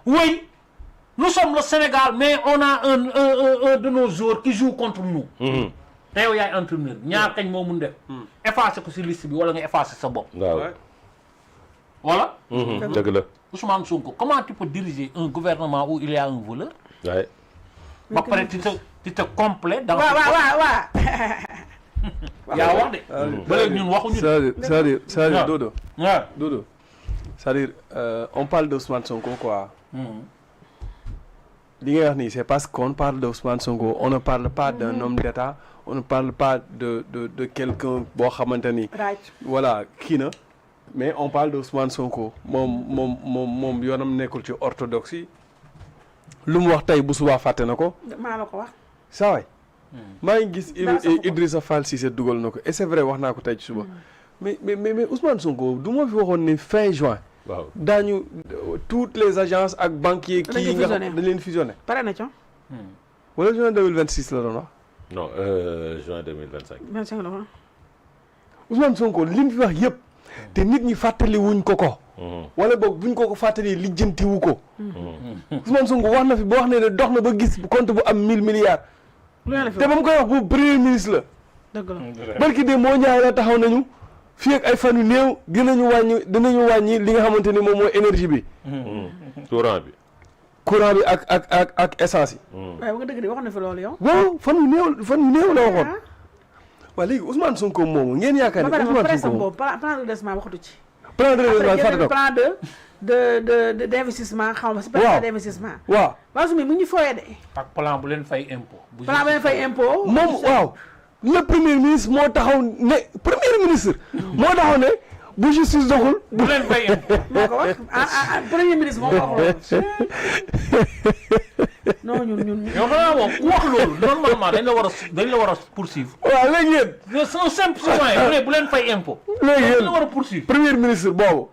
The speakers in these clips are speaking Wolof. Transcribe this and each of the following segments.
oui nous sommes le Sénégal mais on a un de nos joueurs qui joue contre nous. te yow yaay entraîneur ñaar kañ moo mun def. effacer ko ci liste bi wala nga effacer sa bopp. waaw. voilà. dëgg la. Ousmane Sonko comment tu peux diriger un gouvernement où il y a un voleur. waaye. ba pare tu te complètes dans. waaw. yaa wax de. ba léegi ñun waxuñu. c'est-à-dire Dodo. waaw Dodo. c'est-à-dire on parle d'Ousmane Sonko quoi. li ngay wax nii c'est parce qu'on parle d'Ousmane Sonko on ne parle pas d'un homme d'État on ne parle pas de quelqu'un boo xamante ni. voilà kii na mais on parle d'Ousmane Sonko moom yoonam nekkul ci orthodoxie lu mu wax tey bu subaa fàtte na ko. maa la ko wax. saa waay. maa ngi gis Idrissa Fall Cissé dugal na ko et c'est vrai wax naa ko tey ci suba. mais Ousmane Sonko du ma fi waxoon ni fin juin. waaw daañu toutes les agences ak banquiers kii yi nga xam dañ leen fusionné. pare na ca. wala juin 2026 la doon wax. non juin 2025. 25 la wax. Ousmane Sonko li mu fi wax yëpp. te nit ñi fàttali wuñ ko ko. wala boog buñ ko fàttali lijjanti wu ko. Ousmane Sonko wax na fi ba wax ne dox na ba gis compte bu am 1000 milliards. te ba mu koy wax bu premier ministre la. dëgg la barki de moo ñaay la taxaw nañu. fii ak ay fan yu néew dinañu wàññi li nga xamante ni moom mooy énergie bi. courant bi ak essence yi. waaye ba nga dëgg de wax na fi loolu yow. waaw fan yu néew la waxoon. waaw léegi Ousmane Sonko moomu ngeen yaakaar ne Ousmane Sonko moomu plan de redressement waxatu ci. plan de redressement fàtte na ko plan de d'investissement xaw ma si plan d'investissement. waaw su mi mu ngi fooyee de. ak plan bu leen fay impôt. plan bu leen fay impôt. moom waaw. le premier ministre moo taxaw ne premier ministre. moo taxaw ne bu justice doxul. bu leen fay impôt. moo ko wax premier ministre moo ko wax loolu. non ñun. yow xanaa moom ku wax loolu normalement dañ la war a poursuivre. waaw léegi yéen. c'est un simple citoyen bu leen fay impôt. léegi yéen dañ la war a poursuivre. premier ministre boobu.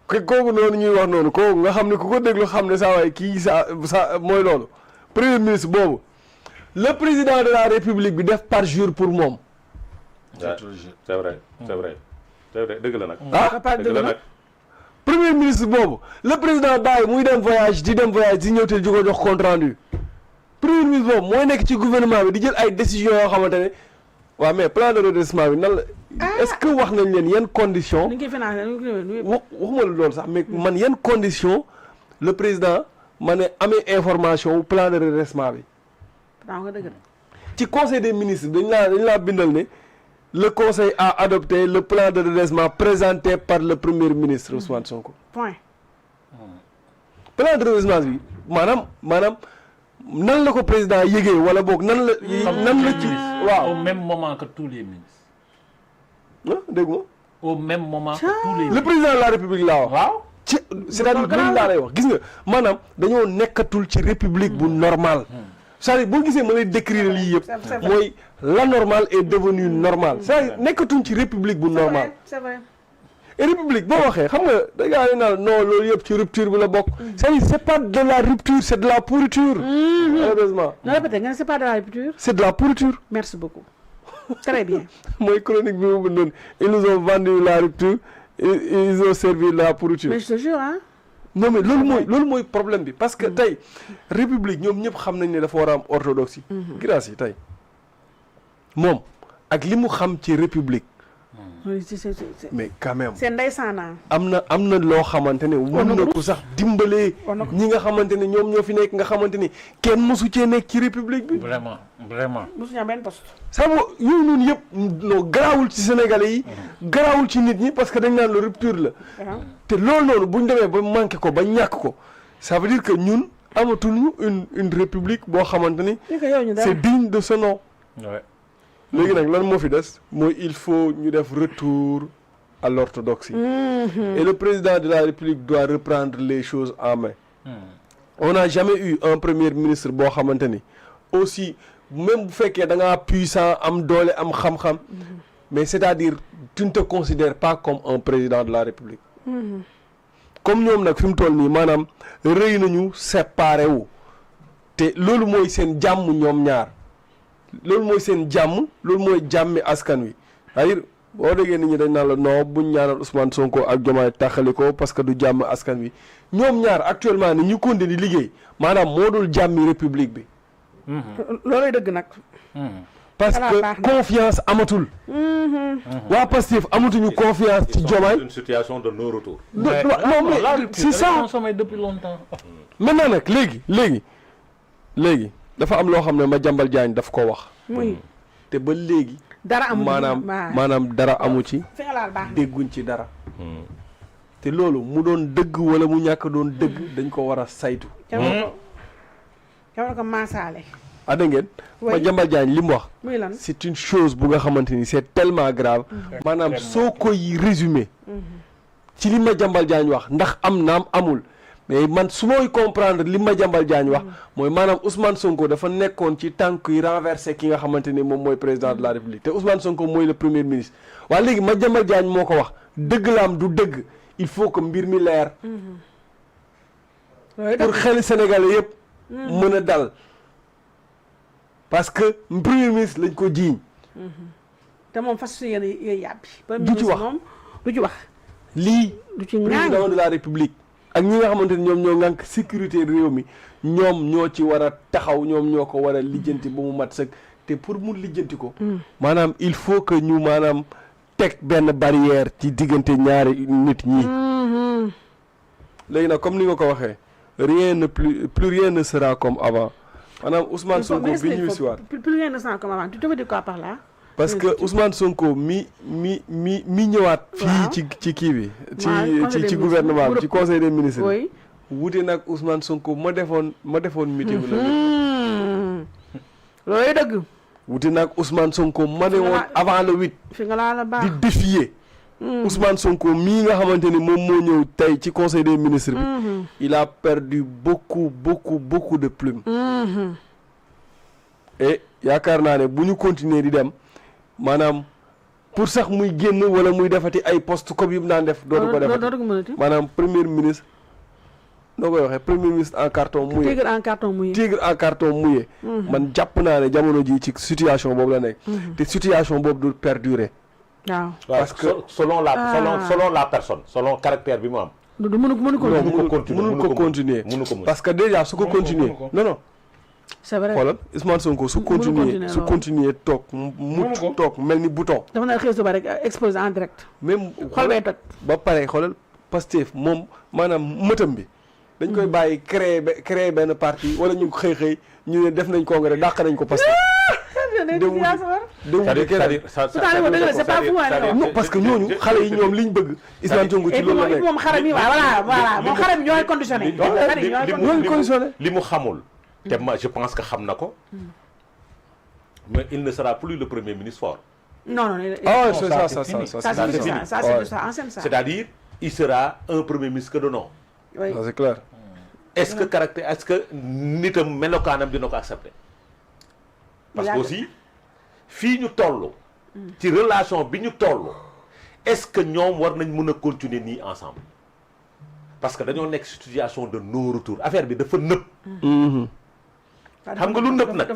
kooku noonu ñuy wax noonu kooku nga xam ne ku ko déglu xam ne saa waay kii sa mooy loolu premier ministre boobu. le président de la république bi def par jour pour moom. c'est vrai dëgg la nag. dëgg la nag. premier ministre boobu le président bàyyi muy dem voyage di ñëw te di ko jox compte rendu. premier ministre boobu mooy nekk ci gouvernement bi di jël ay décisions yoo xamante ne waaw mais plan de redressement bi nan la. est-ce que wax nañ leen yan conditions. ni ñu koy financé waxuma la loolu sax mais man yan conditions le président ma ne amee information plan de redressement bi. ci conseil des ministres dañ laa bindal ne le conseil a adopté le plan de redressement présenté par le premier ministre Ousmane Sonko. point. plan de redressement bi maanaam nan la ko président yëgee wala boog nan la ci waaw au même moment que tous les ministres. ah dégg nga. au même moment que tous les le président de la république laa wax. waaw. c'est-à-dire loolu laa lay wax gis nga maanaam dañoo nekkatul ci république bu normal. c'est-à-dire boo gisee ma lay décrire lii yëpp mooy l'anormal est devenu normal c'est-à-dire nekkatuñ ci république bu normal. c'est vrai. et république boo waxee xam nga da ngaa ne naan non loolu yëpp ci rupture bi la bokk. c'est-à-dire c'est pas de la rupture c'est de la pourriture. malheureusement. non répétez nga ne c'est pas de la rupture. c'est de la pourriture. merci beaucoup. très bien. mooy chronique bi mu bindoon ils nous ont vendu la rupture ils ont servi la pourriture. mais je te jure hein. non mais loolu mooy problème bi parce que tey république ñoom ñëpp xam nañ ne dafa war a am orthodoxie. grâce yi tey moom ak li mu xam ci république. mais quand même. c'est ndeysaan. am na loo xamante ne. war na ko sax dimbalee. ñi nga xamante ne ñoom ñoo fi nekk nga xamante ni kenn mosu cee nekk ci république bi. vraiment. mosu ñu am benn poste. ça mo yooyu noonu yëpp noo garaawul ci sénégalais yi. garaawul ci nit ñi parce que dañ naan la rupture la. te loolu noonu bu ñu demee ba manqué ko ba ñàkk ko ça veut dire que ñun amatuñu une république boo xamante ni. c'est digne de ce nom. léegi nag lan moo fi des mooy il faut ñu def retour à l'orthodoxie. Et le président de la République doit reprendre les choses en main. On n'a jamais eu un premier ministre boo xamante ni aussi même bu fekkee da ngaa puissant am doole am xam-xam mais c'est-à-dire tu ne te considères pas comme un président de la République. comme ñoom nag fi mu toll nii maanaam rëy nañu séparé wu te loolu mooy seen jàmm ñoom ñaar loolu mooy seen jàmm loolu mooy jàmmi askan wi c'est-à-dire boo déggee nit ñi dañ naan la non buñ ñaanal Ousmane Sonko ak Diomaye tàqali ko parce que du jàmm askan wi ñoom ñaar actuellement ni ñu continuer di liggéey maanaam moo dul jàmmi république bi. loolay dëgg nag. parce que confiance amatul. waa Pastef amatuñu confiance ci Diomaye. une situation de non retour. non mais c'est ça consommé depuis longtemps. maintenant nag léegi dafa am loo xam ne Madiambal Diagne daf ko wax. muy te ba léegi. dara amu maanaam dara amu ci. fi nga laal baax dégguñ ci dara. te loolu mu doon dëgg wala mu ñàkk doon dëgg dañ ko war a saytu. jamono ko maasaale. ada ngeen. Madiambal Diagne li mu wax. muy lan c'est une chose bu nga xamante ni c'est tellement grave. maanaam soo koy résumé. ci li Madiambal Diagne wax ndax am naam amul. mais man su mooy comprendre li Madiambal Diagne wax mooy maanaam Ousmane Sonko dafa nekkoon ci tànk yi renversé ki nga xamante ni moom mooy président de la République te Ousmane Sonko mooy le premier ministre waaye léegi Madiambal Diagne moo ko wax dëgg la am du dëgg il faut que mbir mi leer pour xel Sénégalais yëpp mën a dal parce que premier ministre lañ ko jiiñ te moom fas yéene yooyu yàbbi du ci wax moom du ci wax lii du ci président de la République ak ñi nga xamante ni ñoom ñoo ngànk sécurité réew mi ñoom ñoo ci war a taxaw ñoom ñoo ko war a lijjanti ba mu mat sëg te pour mu lijjanti ko maanaam il faut que ñu maanaam teg benn barrière ci diggante ñaari nit ñi léegi nag comme ni nga ko waxee rien ne plus rien ne sera comme avant maanaam Ousmane Sonko bi ñuy siwaat plus rien ne sera comme avant tu te veux dire quoi par là parce que Ousmane Sonko mi ñëwaat fii ci kii bi ci gouvernement bi ci conseil des ministres bi wute nag Ousmane Sonko ma defoon meeting la loolu dëgg wute nag Ousmane Sonko ma ne woon avant le 8 fi nga laa la baax di défier Ousmane Sonko mii nga xamante ni moom moo ñëw tey ci conseil des ministres bi il a perdu beaucoup de plumes et yaakaar naa ne bu ñu continuer di dem maanaam pour sax muy génn wala muy defati ay poste comme yi mu daan def dootu ko defati maanaam premier ministre noo koy waxee premier ministre en carton mouillé tigre en carton mouillé man jàpp naa ne jamono ji ci situation boobu la nekk te situation boobu du perdurer waaw parce que selon la personne selon caractère bi mu am du mënu ko continuer parce que déjà su ko continuer non c'est vrai xoolal Ousmane Sonko su continuer toog toog mel ni bouton dafa na xëy suba rek exposé en direct même xool bay toj ba pare xoolal Pastef moom maanaam mëtam bi dañ koy bàyyi créer benn parti wala ñu xëy ñu ne def nañ congrès dàq nañ ko Pastef non parce que ñooñu xale yi ñoom liñ bëgg Ousmane Sonko ci loolu la nekk moom xaram yi voilà moom xaram yi ñooy conditionné li mu xamul te je pense que xam na ko mais il ne sera plus le premier ministre fort. non c'est-à-dire il sera un premier ministre que de nom. oui c'est clair. est-ce que nitam melokaanam dina ko accepter. parce que aussi fii ñu toll. ci relation bi ñu toll. est-ce que ñoom war nañ mën a continuer nii ensemble. parce que dañoo nekk situation de non retour affaire bi dafa nëb. xam nga lu nëb nag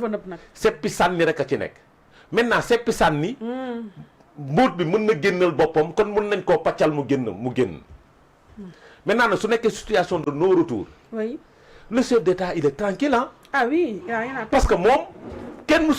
seppi sànni rek a ci nekk maintenant seppi sànni mbóot bi mën na génnal boppam kon mën nañ koo paccal mu génn maintenant nag su nekkee situation de non retour oui le chef d'État il est tranquille ah oui parce que moom kenn musu